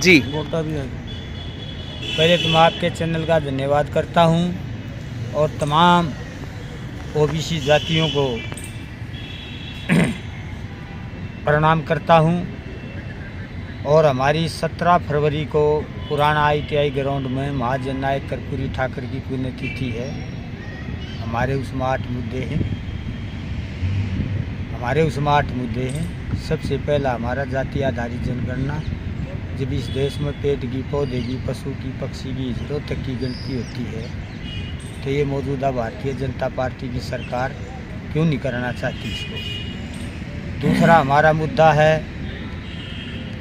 जी बोलता भी है। पहले तो मैं आपके चैनल का धन्यवाद करता हूँ और तमाम ओबीसी जातियों को प्रणाम करता हूँ। और हमारी 17 फरवरी को पुराना ITI ग्राउंड में महाजननायक कर्पूरी ठाकुर की पुण्यतिथि है। हमारे उसमें 8 मुद्दे हैं। सबसे पहला हमारा जाति आधारित जनगणना। जब इस देश में पेड़ की, पौधे की, पशु की, पक्षी की, हिजड़ों तक की गिनती होती है तो ये मौजूदा भारतीय जनता पार्टी की सरकार क्यों नहीं करना चाहती इसको। दूसरा हमारा मुद्दा है,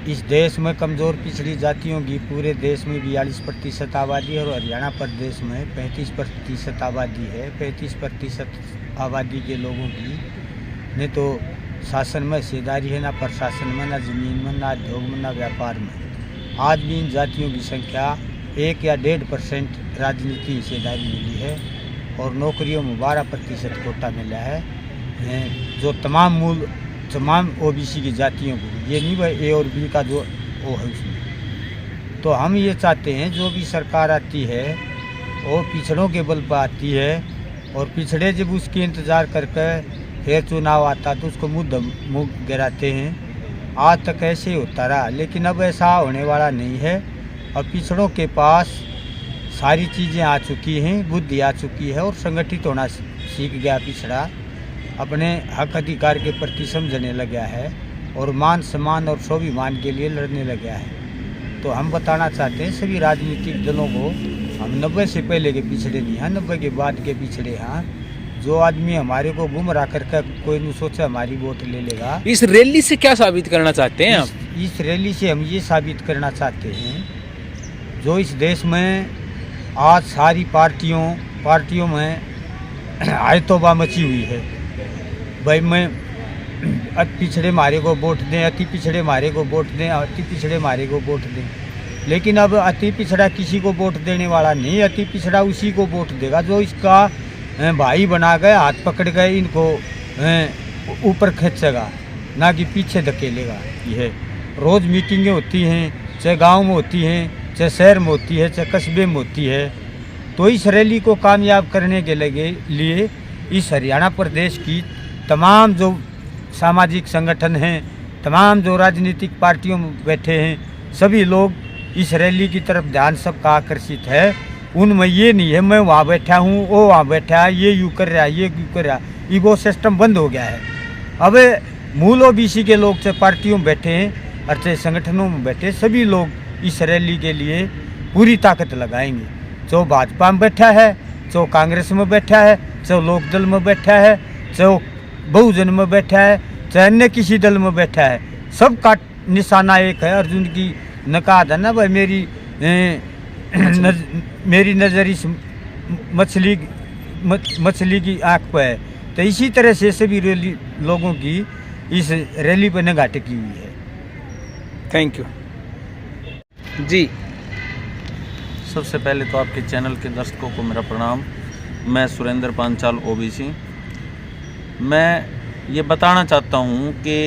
इस देश में कमज़ोर पिछड़ी जातियों की पूरे देश में 42% आबादी है और हरियाणा प्रदेश में 35% आबादी है। 35% आबादी के लोगों की न तो शासन में हिस्सेदारी है, ना प्रशासन में, ना ज़मीन में, ना उद्योग में, ना व्यापार में। आज भी इन जातियों की संख्या 1 या 1.5% राजनीति हिस्सेदारी मिली है और नौकरियों में 12% कोटा मिला है, जो तमाम OBC की जातियों को, ये नहीं वह A और B का जो वो है उसमें। तो हम ये चाहते हैं जो भी सरकार आती है वो पिछड़ों के बल पर आती है और पिछड़े जब उसकी इंतज़ार करके फिर चुनाव आता तो उसको मुँह गिराते हैं। आज तक ऐसे ही होता रहा, लेकिन अब ऐसा होने वाला नहीं है। अब पिछड़ों के पास सारी चीज़ें आ चुकी हैं, बुद्धि आ चुकी है और संगठित होना सीख गया पिछड़ा। अपने हक अधिकार के प्रति समझने लगा है और मान सम्मान और स्वाभिमान के लिए लड़ने लगा है। तो हम बताना चाहते हैं सभी राजनीतिक दलों को, हम 90 से पहले के पिछड़े नहीं हैं, 90 के बाद के पिछड़े हैं। जो आदमी हमारे को गुमराह करके कोई नहीं सोचा हमारी वोट ले लेगा। इस रैली से क्या साबित करना चाहते हैं आप? इस रैली से हम ये साबित करना चाहते हैं, जो इस देश में आज सारी पार्टियों में आयतोबा मची हुई है। भाई मैं अति पिछड़े मारे को वोट दें, अति पिछड़े मारे को वोट दें, अति पिछड़े मारे को वोट दें। लेकिन अब अति पिछड़ा किसी को वोट देने वाला नहीं, अति पिछड़ा उसी को वोट देगा जो इसका भाई बना गए, हाथ पकड़ गए, इनको ऊपर खींचेगा, ना कि पीछे धकेलेगा। ये रोज़ मीटिंगें होती हैं, चाहे गांव में होती हैं, चाहे शहर में होती है, चाहे कस्बे में होती है। तो इस रैली को कामयाब करने के लिए इस हरियाणा प्रदेश की तमाम जो सामाजिक संगठन हैं, तमाम जो राजनीतिक पार्टियों में बैठे हैं, सभी लोग इस रैली की तरफ ध्यान सबका आकर्षित है। उनमें ये नहीं है मैं वहाँ बैठा हूँ, वो वहाँ बैठा है, ये यूँ कर रहा है, ये क्यों कर रहा है। ये वो सिस्टम बंद हो गया है। अब मूल OBC के लोग चाहे पार्टियों में बैठे हैं और चाहे संगठनों में बैठे, सभी लोग इस रैली के लिए पूरी ताकत लगाएंगे। जो भाजपा में बैठा है, जो कांग्रेस में बैठा है, जो लोकदल में बैठा है, जो बहुजन में बैठा है, चाहे अन्य किसी दल में बैठा है, सबका निशाना एक है। अर्जुन की न कहा था ना भाई मेरी नज़र इस मछली की आँख पर है। तो इसी तरह से सभी लोगों की इस रैली पर निगाह टिकी हुई है। थैंक यू जी। सबसे पहले तो आपके चैनल के दर्शकों को मेरा प्रणाम। मैं सुरेंद्र पांचाल OBC। मैं ये बताना चाहता हूँ कि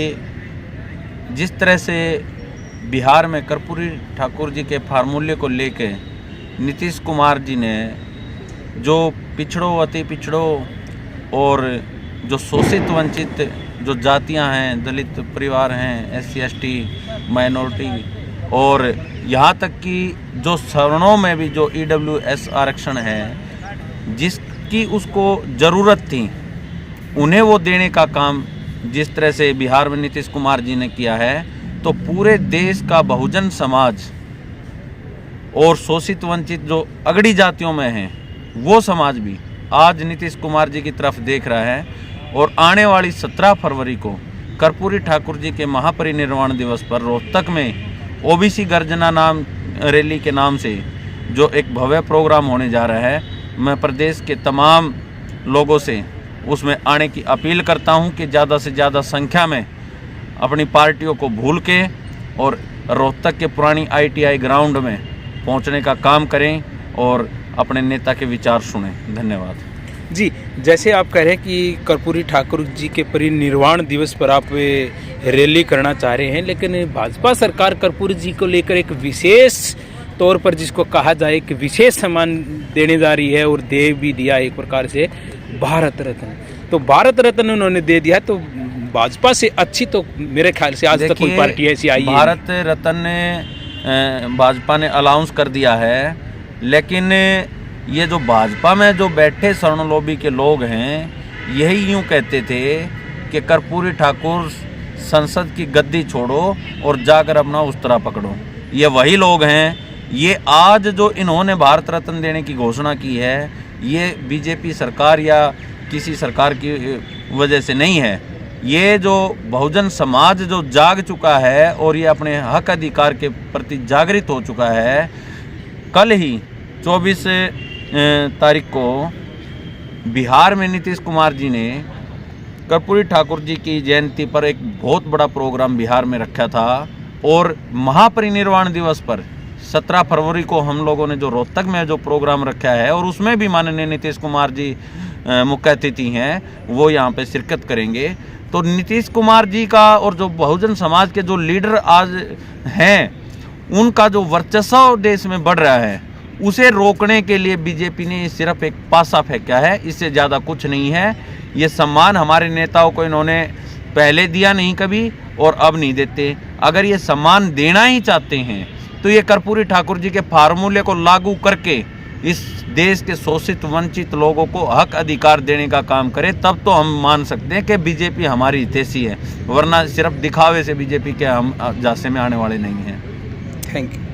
जिस तरह से बिहार में कर्पूरी ठाकुर जी के फार्मूले को लेके नीतीश कुमार जी ने जो पिछड़ों, अति पिछड़ों और जो शोषित वंचित जो जातियां हैं, दलित परिवार हैं, SC ST माइनॉरिटी और यहाँ तक कि जो सवर्णों में भी जो EWS आरक्षण है जिसकी उसको ज़रूरत थी, उन्हें वो देने का काम जिस तरह से बिहार में नीतीश कुमार जी ने किया है, तो पूरे देश का बहुजन समाज और शोषित वंचित जो अगड़ी जातियों में हैं वो समाज भी आज नीतीश कुमार जी की तरफ देख रहा है। और आने वाली 17 फरवरी को कर्पूरी ठाकुर जी के महापरिनिर्वाण दिवस पर रोहतक में OBC गर्जना नाम रैली के नाम से जो एक भव्य प्रोग्राम होने जा रहा है, मैं प्रदेश के तमाम लोगों से उसमें आने की अपील करता हूं कि ज़्यादा से ज़्यादा संख्या में अपनी पार्टियों को भूल के और रोहतक के पुरानी ITI ग्राउंड में पहुंचने का काम करें और अपने नेता के विचार सुनें। धन्यवाद। जी, जैसे आप कह रहे हैं कि कर्पूरी ठाकुर जी के परिनिर्वाण दिवस पर आप रैली करना चाह रहे हैं, लेकिन भाजपा सरकार कर्पूरी जी को लेकर एक विशेष तौर पर, जिसको कहा जाए, एक विशेष सम्मान देने जा रही है और दे भी दिया एक प्रकार से, भारत रत्न। तो भारत रत्न उन्होंने दे दिया, तो भाजपा से अच्छी तो मेरे ख्याल से आज तक कोई पार्टी ऐसी आई है। भारत रत्न ने भाजपा ने अलाउंस कर दिया है, लेकिन ये जो भाजपा में जो बैठे स्वर्ण लॉबी के लोग हैं, यही यूं कहते थे कि कर्पूरी ठाकुर संसद की गद्दी छोड़ो और जाकर अपना उस्तरा पकड़ो। ये वही लोग हैं। ये आज जो इन्होंने भारत रत्न देने की घोषणा की है, ये बीजेपी सरकार या किसी सरकार की वजह से नहीं है। ये जो बहुजन समाज जो जाग चुका है और ये अपने हक अधिकार के प्रति जागृत हो चुका है। कल ही 24 तारीख को बिहार में नीतीश कुमार जी ने कर्पूरी ठाकुर जी की जयंती पर एक बहुत बड़ा प्रोग्राम बिहार में रखा था, और महापरिनिर्वाण दिवस पर 17 फरवरी को हम लोगों ने जो रोहतक में जो प्रोग्राम रखा है, और उसमें भी माननीय नीतीश कुमार जी मुख्य अतिथि हैं, वो यहाँ पे शिरकत करेंगे। तो नीतीश कुमार जी का और जो बहुजन समाज के जो लीडर आज हैं, उनका जो वर्चस्व देश में बढ़ रहा है, उसे रोकने के लिए बीजेपी ने सिर्फ एक पासा फेंका है, इससे ज़्यादा कुछ नहीं है। ये सम्मान हमारे नेताओं को इन्होंने पहले दिया नहीं कभी, और अब नहीं देते। अगर ये सम्मान देना ही चाहते हैं तो ये कर्पूरी ठाकुर जी के फार्मूले को लागू करके इस देश के शोषित वंचित लोगों को हक अधिकार देने का काम करे, तब तो हम मान सकते हैं कि बीजेपी हमारी हितैषी है, वरना सिर्फ दिखावे से बीजेपी के हम झांसे में आने वाले नहीं हैं। Thank you.